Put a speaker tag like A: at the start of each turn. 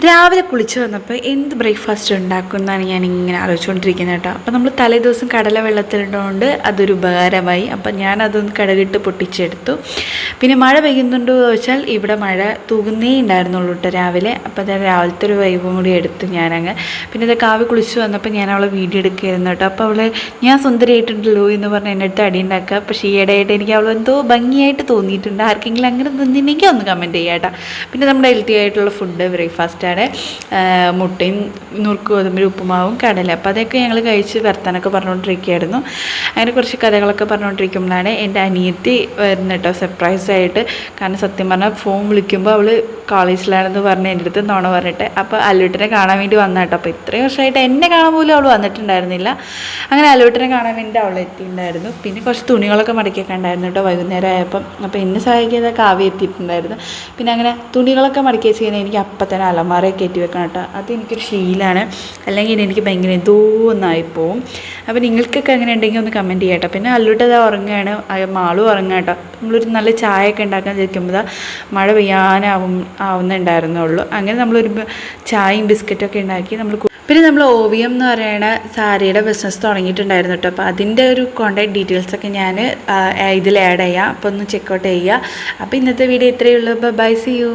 A: രാവിലെ കുളിച്ച് വന്നപ്പോൾ എന്ത് ബ്രേക്ക്ഫാസ്റ്റ് ഉണ്ടാക്കും എന്നാണ് ഞാൻ ഇങ്ങനെ ആലോചിച്ചുകൊണ്ടിരിക്കുന്നത് കേട്ടോ. അപ്പോൾ നമ്മൾ തലേദിവസം കടല വെള്ളത്തിലിട്ടുകൊണ്ട് അതൊരു ഉപകാരമായി. അപ്പം ഞാനതൊന്ന് കടുകിട്ട് പൊട്ടിച്ചെടുത്തു. പിന്നെ മഴ പെയ്യുന്നുണ്ടോ എന്ന് ചോദിച്ചാൽ ഇവിടെ മഴ തൂകുന്നേ ഉണ്ടായിരുന്നുള്ളൂ കേട്ടോ രാവിലെ. അപ്പോൾ അത് രാവിലത്തെ ഒരു വൈബും കൂടി എടുത്തു ഞാനങ്ങ്. പിന്നെ ഇത് കാവ്യ കുളിച്ച് വന്നപ്പോൾ ഞാൻ അവളെ വീഡിയോ എടുക്കുകയായിരുന്നു കേട്ടോ. അപ്പോൾ അവൾ ഞാൻ സുന്ദരിയായിട്ടുണ്ടല്ലോ എന്ന് പറഞ്ഞ് എൻ്റെ അടുത്ത് അടി ഉണ്ടാക്കുക. പക്ഷേ ഈയിടെയായിട്ട് എനിക്ക് അവൾ എന്തോ ഭംഗിയായിട്ട് തോന്നിയിട്ടുണ്ട്. ആർക്കെങ്കിലും അങ്ങനെ തോന്നിയിട്ടുണ്ടെങ്കിൽ ഒന്ന് കമൻറ്റ് ചെയ്യാം കേട്ടോ. പിന്നെ നമ്മുടെ ഹെൽത്തി ആയിട്ടുള്ള ഫുഡ് ബ്രേക്ക്ഫാസ്റ്റ് മുട്ടയും നുറുക്ക് ഗോതമ്പിൻ്റെ ഉപ്പുമാവും കടല. അപ്പോൾ അതൊക്കെ ഞങ്ങൾ കഴിച്ച് വർത്താനൊക്കെ പറഞ്ഞുകൊണ്ടിരിക്കുകയായിരുന്നു. അങ്ങനെ കുറച്ച് കഥകളൊക്കെ പറഞ്ഞുകൊണ്ടിരിക്കുമ്പോഴാണ് എൻ്റെ അനിയത്തി വരുന്നത് കേട്ടോ, സർപ്രൈസായിട്ട്. കാരണം സത്യം പറഞ്ഞാൽ ഫോൺ വിളിക്കുമ്പോൾ അവൾ കോളേജിലാണെന്ന് പറഞ്ഞ് എൻ്റെ അടുത്ത് നുണ പറഞ്ഞിട്ട്. അപ്പോൾ അല്ലൂട്ടിനെ കാണാൻ വേണ്ടി വന്ന കേട്ടോ. അപ്പോൾ ഇത്രയും വർഷമായിട്ട് എന്നെ കാണാൻ പോലും അവൾ വന്നിട്ടുണ്ടായിരുന്നില്ല. അങ്ങനെ അല്ലൂട്ടിനെ കാണാൻ വേണ്ടി അവൾ എത്തിയിട്ടുണ്ടായിരുന്നു. പിന്നെ കുറച്ച് തുണികളൊക്കെ മടക്കിയൊക്കെ ഉണ്ടായിരുന്നു കേട്ടോ വൈകുന്നേരം ആയപ്പം. അപ്പോൾ എന്നെ സഹായിക്കുന്ന കാവ്യ എത്തിയിട്ടുണ്ടായിരുന്നു. പിന്നെ അങ്ങനെ തുണികളൊക്കെ മടക്കി വെച്ച് കഴിഞ്ഞാൽ എനിക്ക് അപ്പം തന്നെ അലമാറയെ കയറ്റി വെക്കണം കേട്ടോ. അതെനിക്കൊരു ശീലമാണ്. അല്ലെങ്കിൽ എനിക്ക് ഭയങ്കര എന്തോ ഒന്നായിപ്പോവും. അപ്പോൾ നിങ്ങൾക്കൊക്കെ അങ്ങനെ ഉണ്ടെങ്കിൽ ഒന്ന് കമൻറ്റ് ചെയ്യാം കേട്ടോ. പിന്നെ അല്ലൂട്ട് അത് ഉറങ്ങുകയാണ്, മാളും ഉറങ്ങുക കേട്ടോ. നമ്മളൊരു നല്ല ചായയൊക്കെ ഉണ്ടാക്കാൻ ചോദിക്കുമ്പോൾ മഴ ആവുന്നുണ്ടായിരുന്നുള്ളൂ. അങ്ങനെ നമ്മളൊരു ചായയും ബിസ്ക്കറ്റൊക്കെ ഉണ്ടാക്കി പിന്നെ നമ്മൾ ഓവിയം എന്ന് പറയുന്ന സാരിയുടെ ബിസിനസ് തുടങ്ങിയിട്ടുണ്ടായിരുന്നു കേട്ടോ. അപ്പോൾ അതിൻ്റെ ഒരു കോൺടാക്ട് ഡീറ്റെയിൽസൊക്കെ ഞാൻ ഇതിൽ ആഡ് ചെയ്യാം. അപ്പോൾ ഒന്ന് ചെക്കൗട്ട് ചെയ്യുക. അപ്പോൾ ഇന്നത്തെ വീഡിയോ ഇത്രയേ ഉള്ളൂ. Bye, see U.